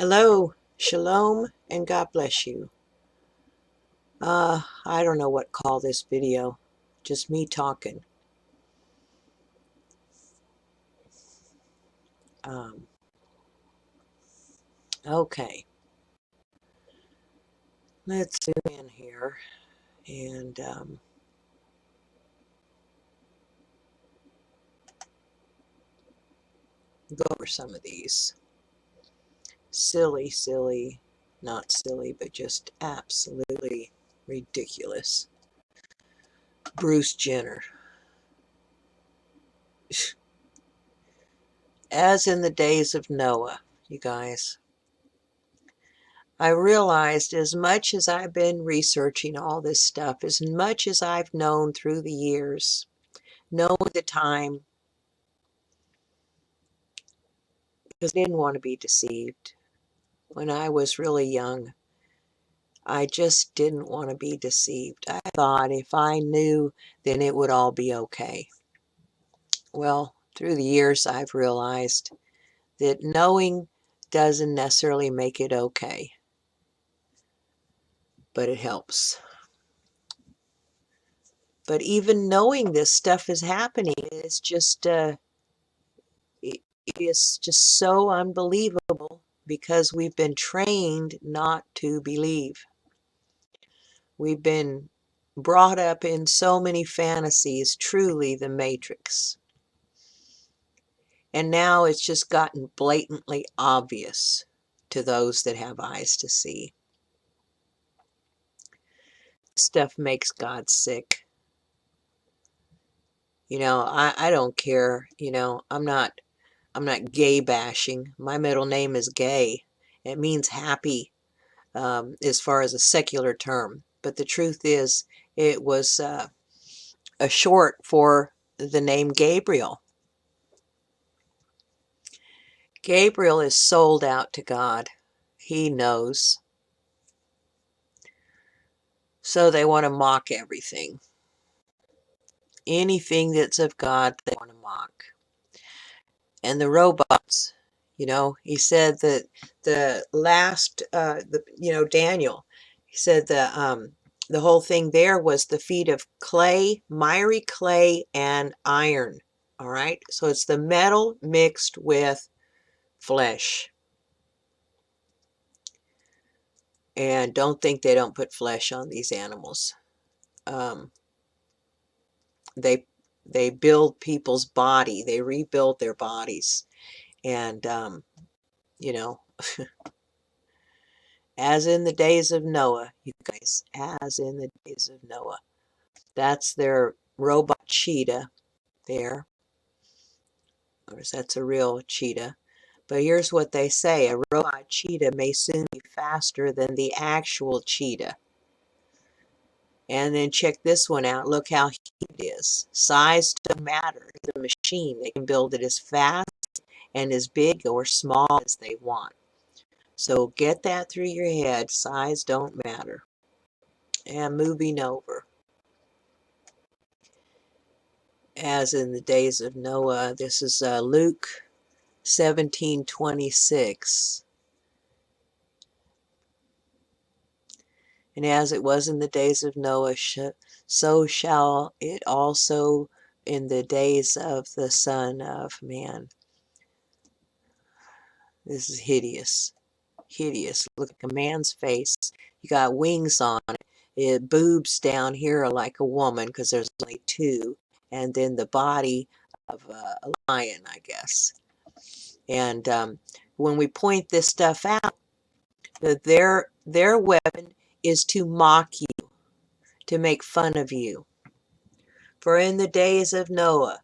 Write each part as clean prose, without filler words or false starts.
Hello, shalom, and God bless you. I don't know what to call this video, just me talking. Um, okay, let's zoom in here and go over some of these. Silly, not silly, but just absolutely ridiculous. Bruce Jenner. As in the days of Noah, you guys. I realized as much as I've been researching all this stuff, as much as I've known through the years, knowing the time, because I didn't want to be deceived. When I was really young, I just didn't want to be deceived. I thought if I knew, then it would all be okay. Well, through the years, I've realized that knowing doesn't necessarily make it okay, but it helps. But even knowing this stuff is happening, it's just it is just so unbelievable because we've been trained not to believe. We've been brought up in so many fantasies, truly the Matrix. And now it's just gotten blatantly obvious to those that have eyes to see. Stuff makes God sick. I don't care. I'm not gay bashing. My middle name is Gay. It means happy. As far as a secular term. But the truth is, it was a short for the name Gabriel. Gabriel is sold out to God. He knows. So they want to mock everything. Anything that's of God, they want to mock. And the robots, he said that the last, Daniel, he said the whole thing there was the feet of clay, miry clay, and iron. All right. So it's the metal mixed with flesh. And don't think they don't put flesh on these animals. Um, they they build people's body. They rebuild their bodies. And, you know, as in the days of Noah, you guys, as in the days of Noah. That's their robot cheetah there. Of course, that's a real cheetah. But here's what they say. A robot cheetah may soon be faster than the actual cheetah. And then check this one out. Look how huge it is. Size doesn't matter. It's a machine. They can build it as fast and as big or small as they want. So get that through your head. Size don't matter. And moving over. As in the days of Noah, this is Luke 17:26. And as it was in the days of Noah, so shall it also in the days of the Son of Man. This is hideous. Hideous. Look like a man's face. You got wings on it. Boobs down here are like a woman because there's only two. And then the body of a lion, I guess. And when we point this stuff out, that their weapon is to mock you, to make fun of you. For in the days of Noah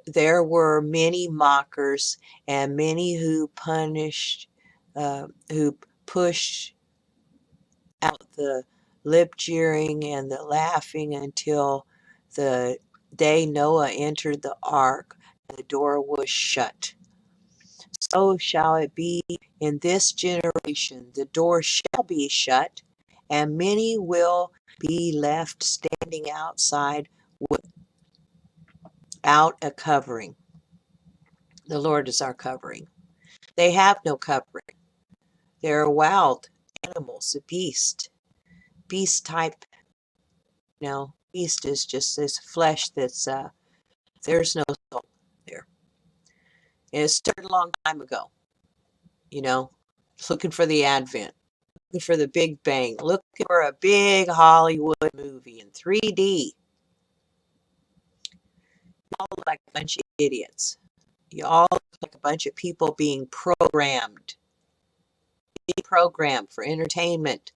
there were many mockers and many who pushed out the lip jeering and the laughing until the day Noah entered the ark and the door was shut. So shall it be in this generation. The door shall be shut, and many will be left standing outside without a covering. The Lord is our covering. They have no covering. They're wild animals, a beast. Beast type, beast is just this flesh that's, there's no soul there. And it started a long time ago, you know, looking for the advent, looking for the Big Bang, looking for a big Hollywood movie in 3D. You all look like a bunch of idiots. You all look like a bunch of people being programmed for entertainment.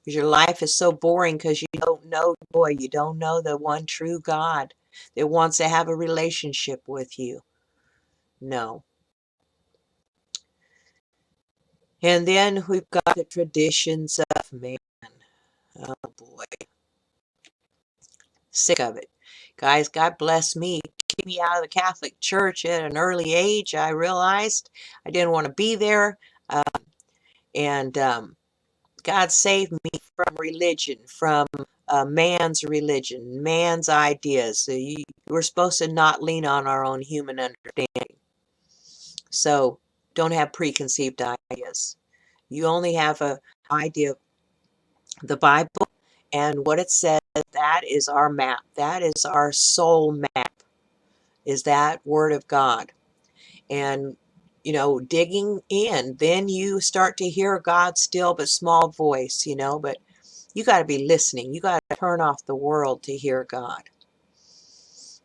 Because your life is so boring because you don't know joy. You don't know the one true God that wants to have a relationship with you. No. And then we've got the traditions of man. Oh boy. Sick of it. Guys, God bless me. Keep me out of the Catholic Church at an early age. I realized I didn't want to be there. And God saved me from religion, from man's religion, man's ideas. We're supposed to not lean on our own human understanding. So don't have preconceived ideas. You only have an idea of the Bible and what it says. That is our map. That is our soul map, is that Word of God. And, digging in, then you start to hear God's still but small voice, but you got to be listening. You got to turn off the world to hear God.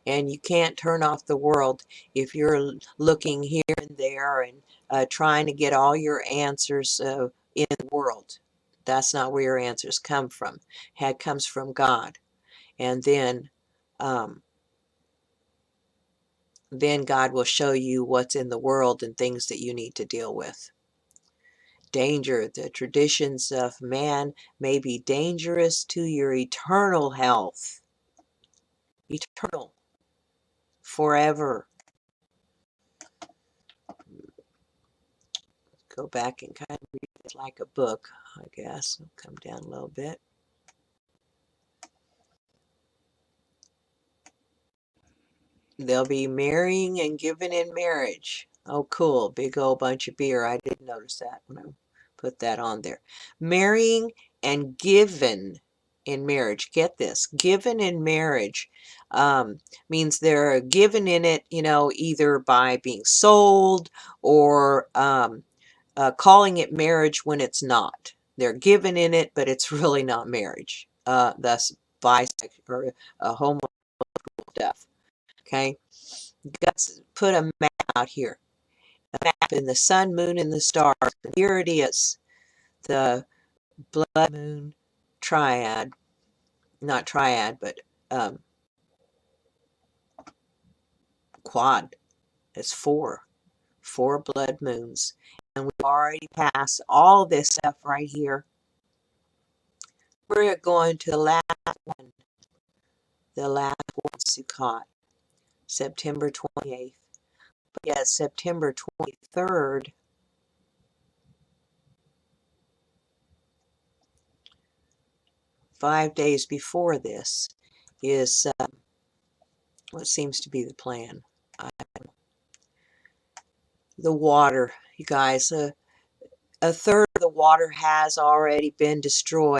And you can't turn off the world if you're looking here and there and trying to get all your answers in the world. That's not where your answers come from. It comes from God. And then God will show you what's in the world and things that you need to deal with. Danger. The traditions of man may be dangerous to your eternal health. Eternal. Forever. Go back and kind of read it like a book, I guess. I'll come down a little bit. They'll be marrying and giving in marriage. Oh, cool. Big old bunch of beer. I didn't notice that when I put that on there. Marrying and given in marriage. Get this. Given in marriage means they're given in it, either by being sold or calling it marriage when it's not. They're given in it, but it's really not marriage. Thus, bisexual or homo stuff. Okay, let's put a map out here. A map in the sun, moon, and the stars. And here it is, the blood moon triad. Not triad, but quad. It's four blood moons, and we've already passed all this stuff right here. We're going to the last one. The last one, Sukkot, September 28th. But yet September 23rd, 5 days before this, is what seems to be the plan. The water, you guys, a third of the water has already been destroyed.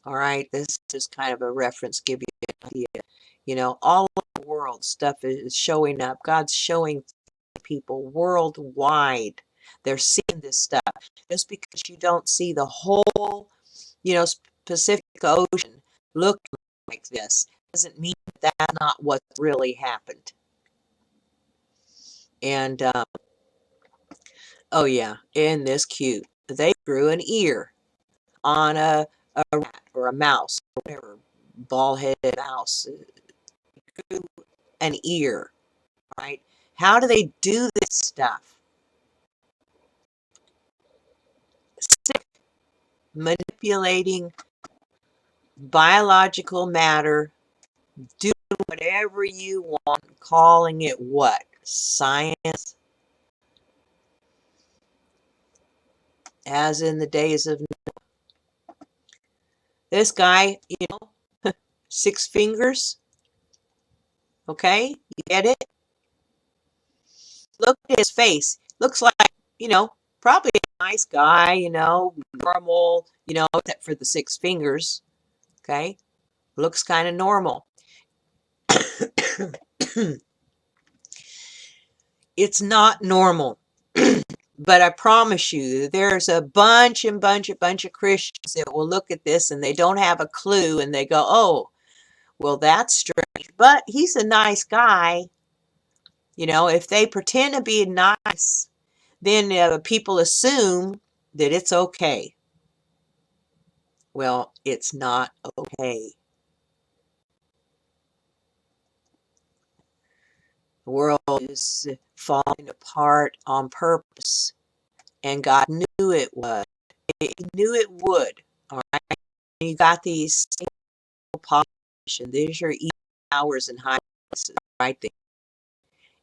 All right, this is kind of a reference, give you an idea. All over the world, stuff is showing up. God's showing people worldwide. They're seeing this stuff. Just because you don't see the whole, Pacific Ocean looking like this doesn't mean that that's not what really happened. And, oh yeah, isn't this cute? They grew an ear on a rat or a mouse, or whatever, ball-headed mouse. Grew an ear, right? How do they do this stuff? Sick, manipulating biological matter, doing whatever you want, calling it what? Science? As in the days of this guy, 6 fingers, okay? You get it? Look at his face. Looks like, Probably a nice guy, normal, except for the 6 fingers. Okay. Looks kind of normal. It's not normal. But I promise you, there's a bunch of Christians that will look at this and they don't have a clue and they go, oh, well, that's strange. But he's a nice guy. If they pretend to be nice, then people assume that it's okay. Well, it's not okay. The world is falling apart on purpose, and God knew it would. He knew it would. All right. And you got these population. These are evil powers in high places, right there.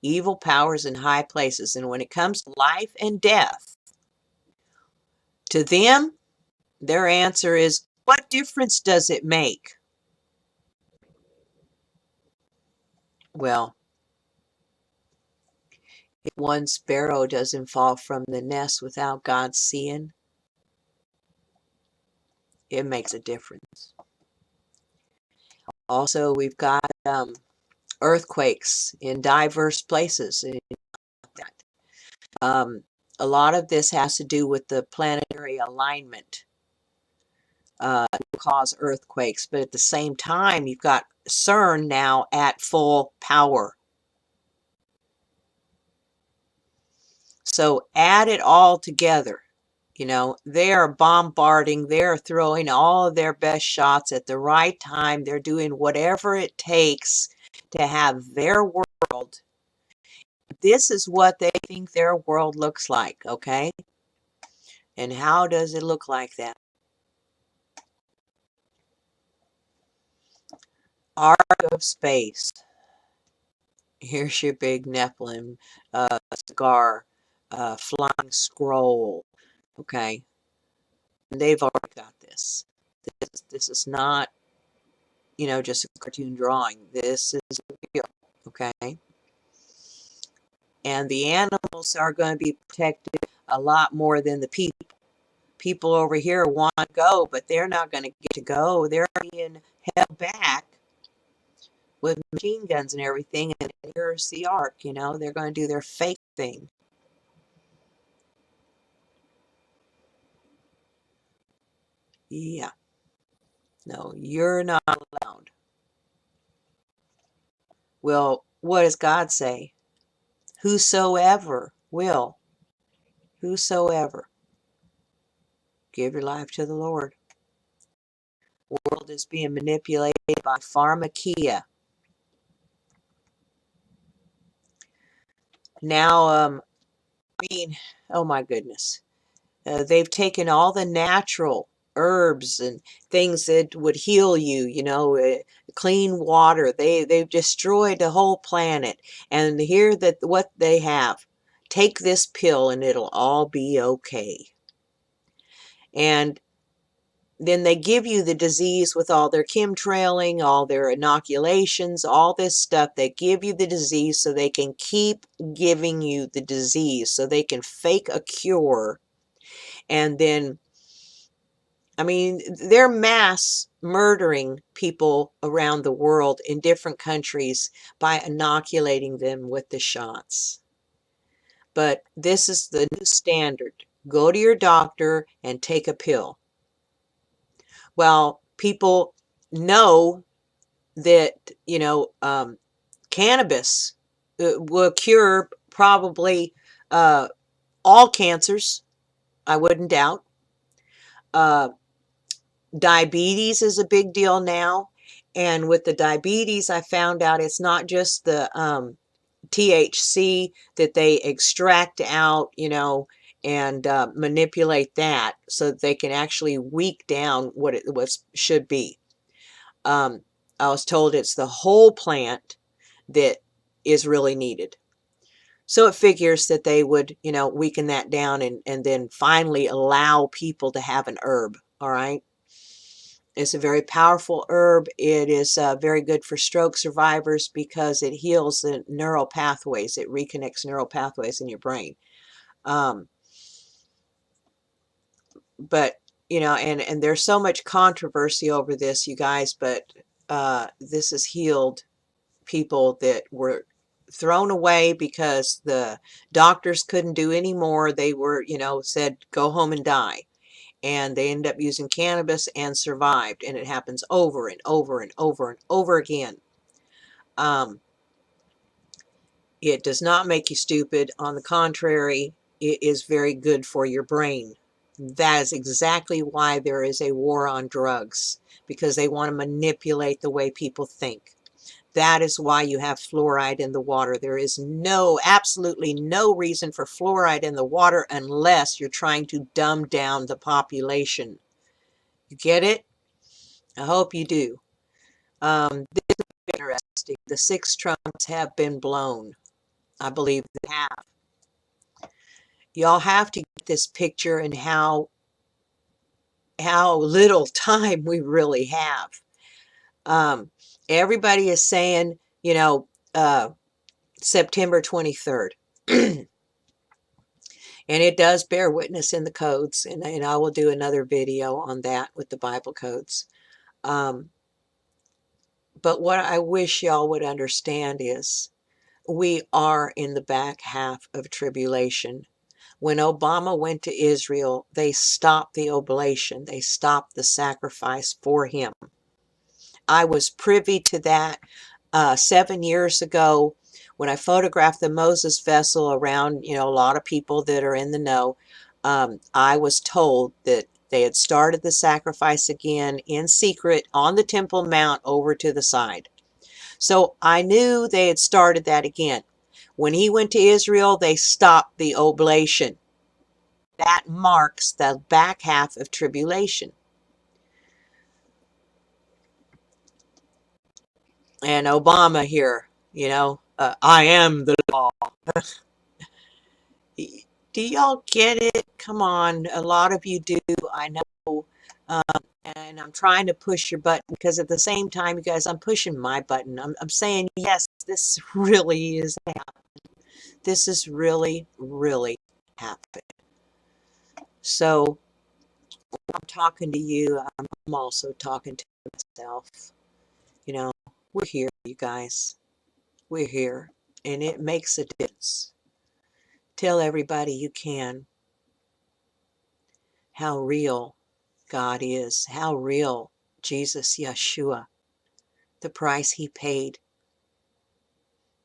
Evil powers in high places. And when it comes to life and death, to them, their answer is, what difference does it make? Well, if one sparrow doesn't fall from the nest without God seeing, it makes a difference. Also, we've got earthquakes in diverse places. A lot of this has to do with the planetary alignment to cause earthquakes, but at the same time, you've got CERN now at full power. So add it all together. They are bombarding, they're throwing all of their best shots at the right time. They're doing whatever it takes to have their world. This is what they think their world looks like, okay? And how does it look like that? Ark of Space. Here's your big Nephilim, cigar, flying scroll, okay? And they've already got this. This is not, just a cartoon drawing. This is real, okay? And the animals are going to be protected a lot more than the people. People over here want to go, but they're not going to get to go. They're being held back with machine guns and everything. And here's the ark, they're going to do their fake thing. Yeah. No, you're not allowed. Well, what does God say? Whosoever will, whosoever, give your life to the Lord. The world is being manipulated by pharmakia. Now, oh my goodness. They've taken all the natural herbs and things that would heal you, clean water. They've destroyed the whole planet. And here that what they have, take this pill and it'll all be okay. And then they give you the disease with all their chemtrailing, all their inoculations, all this stuff. They give you the disease so they can keep giving you the disease, so they can fake a cure. And then, they're mass murdering people around the world in different countries by inoculating them with the shots. But this is the new standard. Go to your doctor and take a pill. Well, people know that, cannabis will cure probably all cancers, I wouldn't doubt. Diabetes is a big deal now. And with the diabetes, I found out it's not just the THC that they extract out, and manipulate that so that they can actually weak down what it should be. I was told it's the whole plant that is really needed. So it figures that they would, weaken that down and then finally allow people to have an herb. All right. It's a very powerful herb. It is very good for stroke survivors because it heals the neural pathways. It reconnects neural pathways in your brain. but and there's so much controversy over this, you guys, but this has healed people that were thrown away because the doctors couldn't do any more. They were, said go home and die, and they ended up using cannabis and survived, and it happens over and over and over and over again. um, it does not make you stupid. On the contrary, it is very good for your brain. That is exactly why there is a war on drugs, because they want to manipulate the way people think. That is why you have fluoride in the water. There is absolutely no reason for fluoride in the water unless you're trying to dumb down the population. You get it? I hope you do. This is interesting. The 6 trumpets have been blown. I believe they have. Y'all have to get this picture and how little time we really have. Um, Everybody is saying, September 23rd. And it does bear witness in the codes, and I will do another video on that with the Bible codes. But what I wish y'all would understand is we are in the back half of tribulation. When Obama went to Israel, they stopped the oblation. They stopped the sacrifice for him. I was privy to that 7 years ago when I photographed the Moses vessel around, a lot of people that are in the know. I was told that they had started the sacrifice again in secret on the Temple Mount over to the side. So I knew they had started that again. When he went to Israel, they stopped the oblation. That marks the back half of tribulation. And Obama here, I am the law. Do y'all get it? Come on, a lot of you do, I know. And I'm trying to push your button because at the same time, you guys, I'm pushing my button. I'm saying, yes, this really is happening. This is really, really happening. So I'm talking to you. I'm also talking to myself. We're here, you guys. We're here. And it makes a difference. Tell everybody you can how real God is, how real Jesus, Yeshua, the price he paid,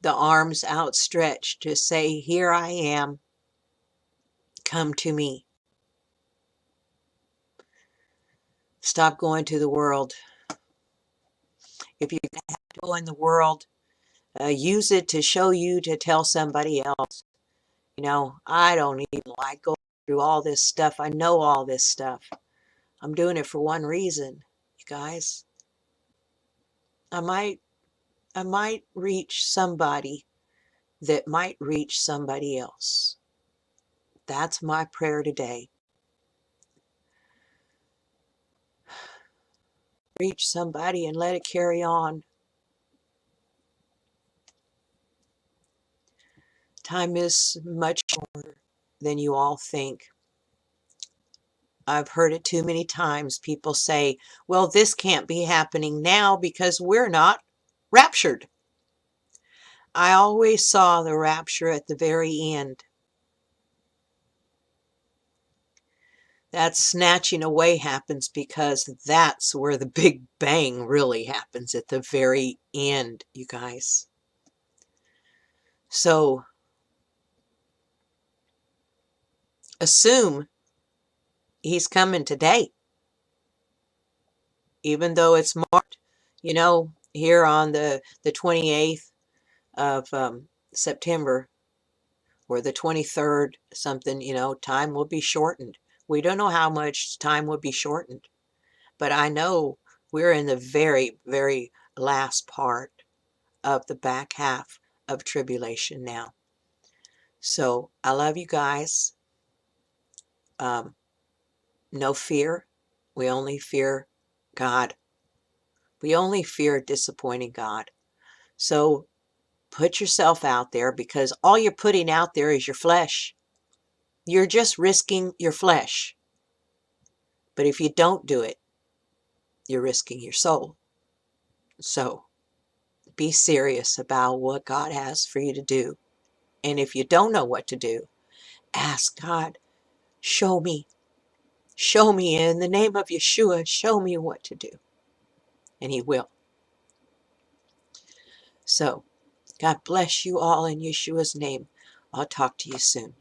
the arms outstretched to say, here I am, come to me. Stop going to the world. If you have to go in the world, use it to show you to tell somebody else. I don't even like going through all this stuff. I know all this stuff. I'm doing it for one reason, you guys. I might reach somebody that might reach somebody else. That's my prayer today. Reach somebody and let it carry on. Time is much shorter than you all think. I've heard it too many times. People say, well, this can't be happening now because we're not raptured. I always saw the rapture at the very end. That snatching away happens because that's where the big bang really happens, at the very end, you guys. So assume he's coming today, even though it's marked, here on the 28th of September, or the 23rd, something, time will be shortened. We don't know how much time will be shortened, but I know we're in the very, very last part of the back half of tribulation now. So I love you guys. No fear. We only fear God. We only fear disappointing God. So put yourself out there, because all you're putting out there is your flesh. You're just risking your flesh. But if you don't do it, you're risking your soul. So be serious about what God has for you to do. And if you don't know what to do, ask God, show me. Show me in the name of Yeshua, show me what to do. And He will. So, God bless you all in Yeshua's name. I'll talk to you soon.